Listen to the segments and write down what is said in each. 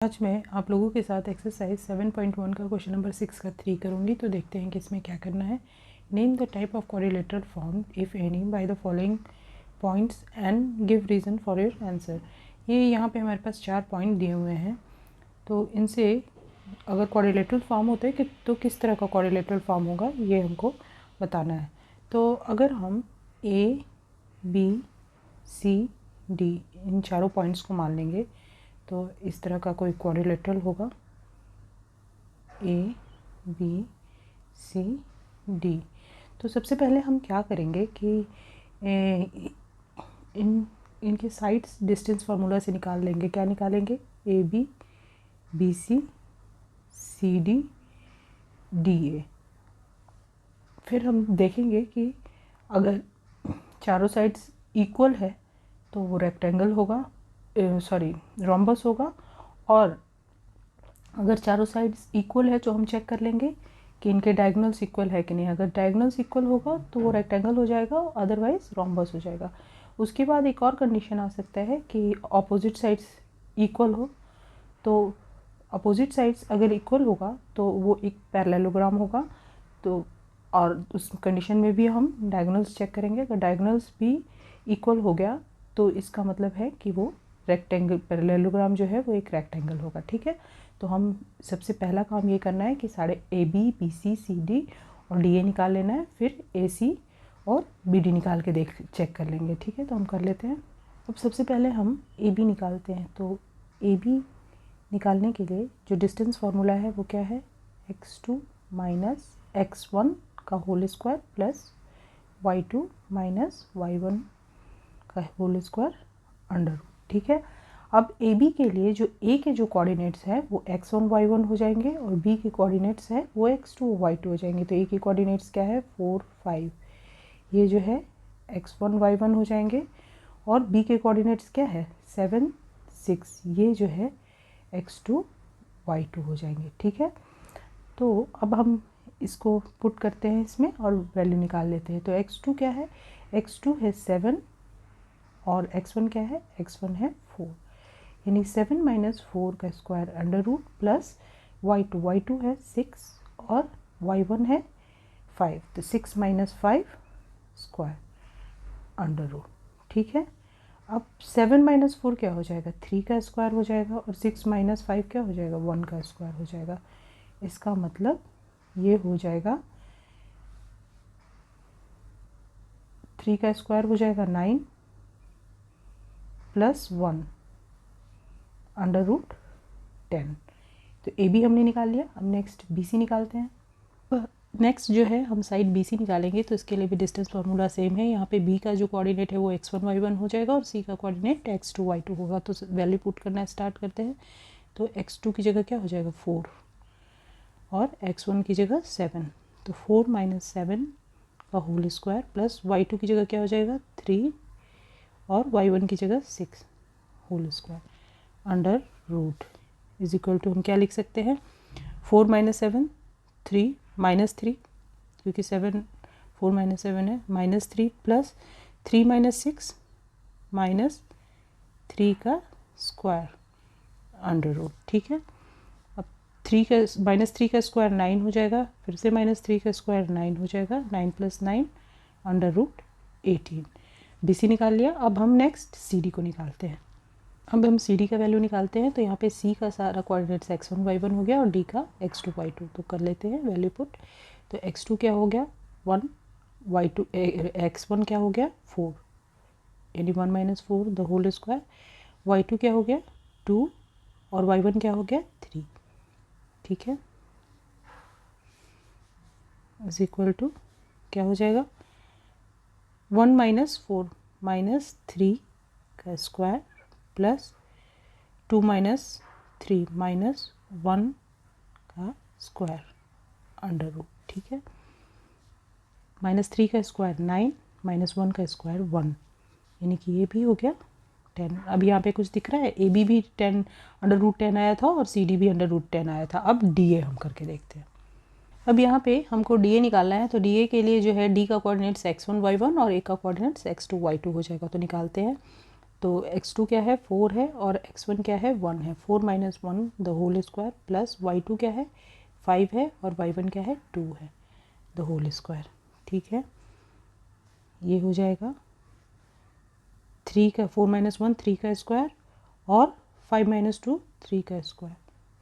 आज मैं आप लोगों के साथ एक्सरसाइज 7.1 का क्वेश्चन नंबर 6 का 3 करूँगी। तो देखते हैं कि इसमें क्या करना है। Name the type of quadrilateral form if any by the following points and give reason for your answer. ये यहाँ पे हमारे पास 4 पॉइंट दिए हुए हैं। तो इनसे अगर क्वाड्रिलेटरल फॉर्म होता है कि तो किस तरह का क्वाड्रिलेटरल फॉर्म होगा ये हमको बताना है। तो अगर हम ए बी सी डी इन चारों पॉइंट्स को मान लेंगे तो इस तरह का कोई क्वाड्रिलेटरल होगा ए बी सी डी। तो सबसे पहले हम क्या करेंगे कि इनके साइड्स डिस्टेंस फार्मूला से निकाल लेंगे। क्या निकालेंगे? A B C D A. फिर हम देखेंगे कि अगर चारों साइड्स इक्वल है तो वो रेक्टेंगल होगा, रोम्बस होगा। और अगर चारों साइड्स इक्वल है तो हम चेक कर लेंगे कि इनके डायगोनल्स इक्वल है कि नहीं। अगर डायगोनल्स इक्वल होगा तो वो रेक्टेंगल हो जाएगा, अदरवाइज रोम्बस हो जाएगा। उसके बाद एक और कंडीशन आ सकता है कि ऑपोजिट साइड्स इक्वल हो। तो अपोजिट साइड्स अगर इक्वल होगा तो वो एक पैरेललोग्राम होगा। तो और उस कंडीशन में भी हम डायगोनल्स चेक करेंगे। अगर डायगोनल्स भी इक्वल हो गया तो इसका मतलब है कि वो रेक्टेंगल, पैरेललोग्राम जो है वो एक रेक्टेंगल होगा। ठीक है। तो हम सबसे पहला काम ये करना है कि सारे A B C C D और डी ए निकाल लेना है। फिर ए सी और बी डी निकाल के चेक कर लेंगे। ठीक है। तो हम कर लेते हैं। अब सबसे पहले हम ए बी निकालते हैं। तो ए बी निकालने के लिए जो डिस्टेंस फार्मूला है वो क्या है? x2 माइनस x1 का whole square plus y2 minus y1 का होल स्क्वायर अंडर रूट। ठीक है। अब ए बी के लिए जो ए के जो कोऑर्डिनेट्स हैं वो x1 y1 हो जाएंगे और बी के कोऑर्डिनेट्स हैं वो x2 y2 हो जाएंगे। तो ए के कोऑर्डिनेट्स क्या है? 4 5। ये जो है x1 y1 हो जाएंगे। और बी के कोऑर्डिनेट्स क्या है? 7 6। ये जो है x2 y2 हो जाएंगे। ठीक है। तो अब हम इसको पुट करते हैं इसमें और वैल्यू निकाल लेते हैं। तो x2 क्या है? x2 है 7 और x1 क्या है? x1 है 4। यानी 7 माइनस 4 का square under root plus y2 है 6 और y1 है 5। तो 6 माइनस 5 स्क्वायर अंडर रूट। ठीक है। अब 7 माइनस 4 क्या हो जाएगा? 3 का स्क्वायर हो जाएगा और 6 माइनस 5 क्या हो जाएगा? 1 का स्क्वायर हो जाएगा। इसका मतलब ये हो जाएगा 3 का स्क्वायर हो जाएगा 9 प्लस 1 अंडर रूट 10। तो ए बी हमने निकाल लिया। अब नेक्स्ट बी सी निकालते हैं। नेक्स्ट जो है हम साइड बी सी निकालेंगे। तो इसके लिए भी डिस्टेंस फार्मूला सेम है। यहाँ पे बी का जो कोऑर्डिनेट है वो x1 y1 हो जाएगा और सी का कोऑर्डिनेट x2 y2 होगा। तो वैल्यू पुट करना स्टार्ट करते हैं। तो x2 की जगह क्या हो जाएगा? 4 और x1 की जगह 7। तो 4 माइनस 7 का होल स्क्वायर प्लस y2 की जगह क्या हो जाएगा? 3 और y1 की जगह 6 whole square under root is equal to हम क्या लिख सकते हैं? 4 माइनस 7 3 माइनस 3, क्योंकि 7 4 माइनस 7 है, माइनस 3 प्लस 3 माइनस 6 माइनस 3 का स्क्वायर अंडर रूट। ठीक है। अब 3 का माइनस 3 का स्क्वायर 9 हो जाएगा। फिर से माइनस 3 का स्क्वायर 9 हो जाएगा। 9 plus 9 under root 18। B C निकाल लिया। अब हम नेक्स्ट सी डी को निकालते हैं। अब हम सी डी का वैल्यू निकालते हैं। तो यहाँ पे सी का सारा कोऑर्डिनेट्स x1 y1 हो गया और डी का x2 y2। तो कर लेते हैं वैल्यू पुट। तो x2 क्या हो गया? 1, y2 x1 क्या हो गया? 4 यानी 1 minus 4 the whole square. y2 क्या हो गया? 2 और y1 क्या हो गया? 3। ठीक है। इज इक्वल टू क्या हो जाएगा? 1 माइनस 4 माइनस 3 का स्क्वायर प्लस 2 माइनस 3 माइनस 1 का स्क्वायर अंडर रूट। ठीक है। माइनस 3 का स्क्वायर 9 माइनस 1 का स्क्वायर 1, यानी कि ये भी हो गया 10। अब यहाँ पे कुछ दिख रहा है? ए बी भी 10 अंडर रूट 10 आया था और सी डी भी अंडर रूट 10 आया था। अब डी ए हम करके देखते हैं। अब यहाँ पे हमको डी ए निकालना है। तो डी ए के लिए जो है डी का कोऑर्डिनेट्स x1 y1 और ए का कोऑर्डिनेट्स x2 y2 हो जाएगा। तो निकालते हैं। तो x2 क्या है 4 है और x1 क्या है 1 है। 4 minus 1 the whole square plus y2 क्या है 5 है और y1 क्या है 2 है द होल स्क्वायर। ठीक है, ये हो जाएगा 3 का 4 माइनस 1 3 का स्क्वायर और 5 माइनस 2 3 का स्क्वायर।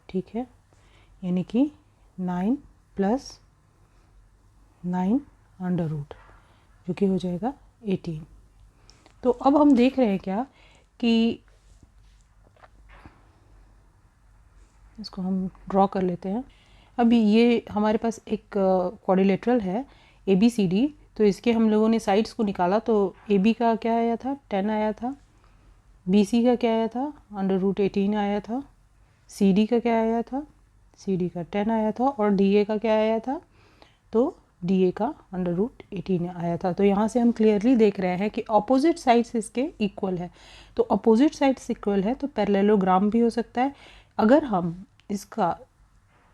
ठीक है, यानी कि 9 प्लस 9 अंडर रूट जो कि हो जाएगा 18। तो अब हम देख रहे हैं क्या कि इसको हम ड्रॉ कर लेते हैं। अभी ये हमारे पास एक क्वाड्रिलेटरल है ABCD, तो इसके हम लोगों ने साइड्स को निकाला तो AB का क्या आया था 10 आया था, BC का क्या आया था अंडर रूट 18 आया था, CD का क्या आया था CD का 10 आया था और DA का क्या आया था तो DA का अंडर रूट 18 आया था। तो यहाँ से हम क्लियरली देख रहे हैं कि अपोजिट साइड्स इसके इक्वल है। तो अपोजिट साइड्स इक्वल है तो पैरेललोग्राम भी हो सकता है। अगर हम इसका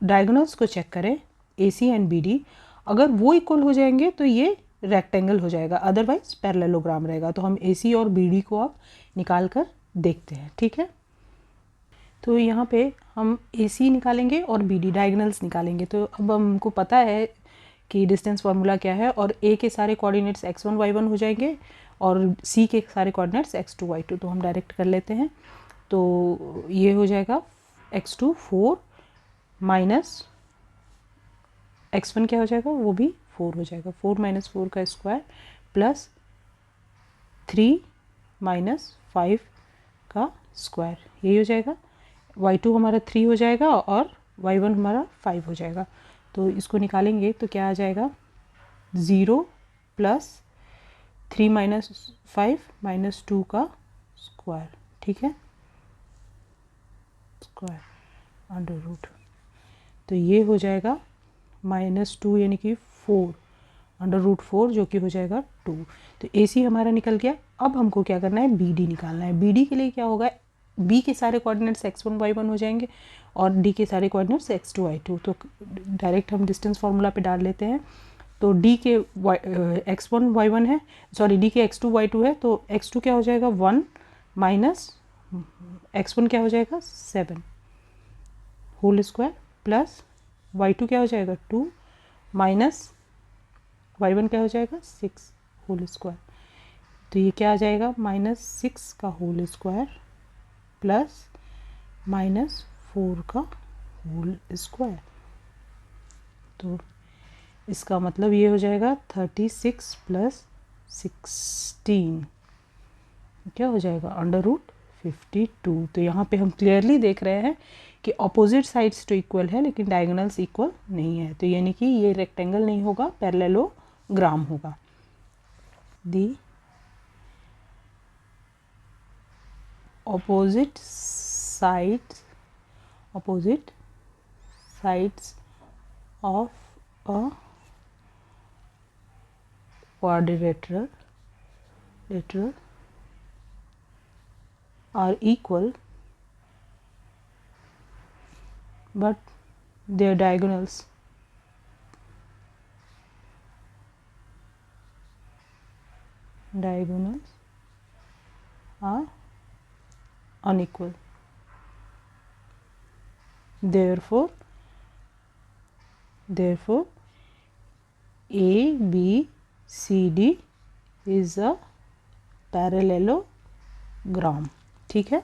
डायगोनल्स को चेक करें AC एंड BD, अगर वो इक्वल हो जाएंगे तो ये रेक्टेंगल हो जाएगा, अदरवाइज पैरेललोग्राम रहेगा। तो हम AC और BD को अब निकाल कर देखते हैं। ठीक है, तो यहाँ पे हम AC निकालेंगे और BD डायगोनल्स निकालेंगे। तो अब हमको पता है कि डिस्टेंस फार्मूला क्या है और A के सारे कोऑर्डिनेट्स x1 y1 हो जाएंगे और C के सारे कोऑर्डिनेट्स x2 y2। तो हम डायरेक्ट कर लेते हैं। तो ये हो जाएगा x2 4 माइनस x1 क्या हो जाएगा वो भी 4 हो जाएगा, 4 माइनस 4 का स्क्वायर प्लस 3 माइनस 5 का स्क्वायर, यही हो जाएगा। y2 हमारा 3 हो जाएगा और y1 हमारा 5 हो जाएगा। तो इसको निकालेंगे तो क्या आ जाएगा 0 प्लस 3 माइनस 5 माइनस 2 का स्क्वायर। ठीक है, स्क्वायर अंडर रूट, तो ये हो जाएगा -2 यानी कि 4 अंडर रूट 4 जो कि हो जाएगा 2। तो AC हमारा निकल गया। अब हमको क्या करना है BD निकालना है। BD के लिए क्या होगा B के सारे कोऑर्डिनेट्स x1 y1 हो जाएंगे और D के सारे कोऑर्डिनेट्स x2 y2। तो डायरेक्ट हम डिस्टेंस फार्मूला पे डाल लेते हैं। तो D के x1 y1 है, सॉरी D के x2 y2 है, तो x2 क्या हो जाएगा 1 माइनस x1 क्या हो जाएगा 7 होल स्क्वायर प्लस y2 क्या हो जाएगा 2 माइनस y1 क्या हो जाएगा 6 होल स्क्वायर। तो ये क्या आ जाएगा -6 का होल स्क्वायर प्लस -4 का होल स्क्वायर। तो इसका मतलब ये हो जाएगा 36 प्लस 16 क्या हो जाएगा अंडर रूट 52। तो यहाँ पे हम क्लियरली देख रहे हैं कि अपोजिट साइड्स तो इक्वल है लेकिन डायगोनल्स इक्वल नहीं है। तो यानी कि ये रेक्टेंगल नहीं होगा, पैरेललोग्राम होगा। दी opposite sides of a quadrilateral are equal but their diagonals are unequal. Therefore ABCD is a parallelogram। ठीक है,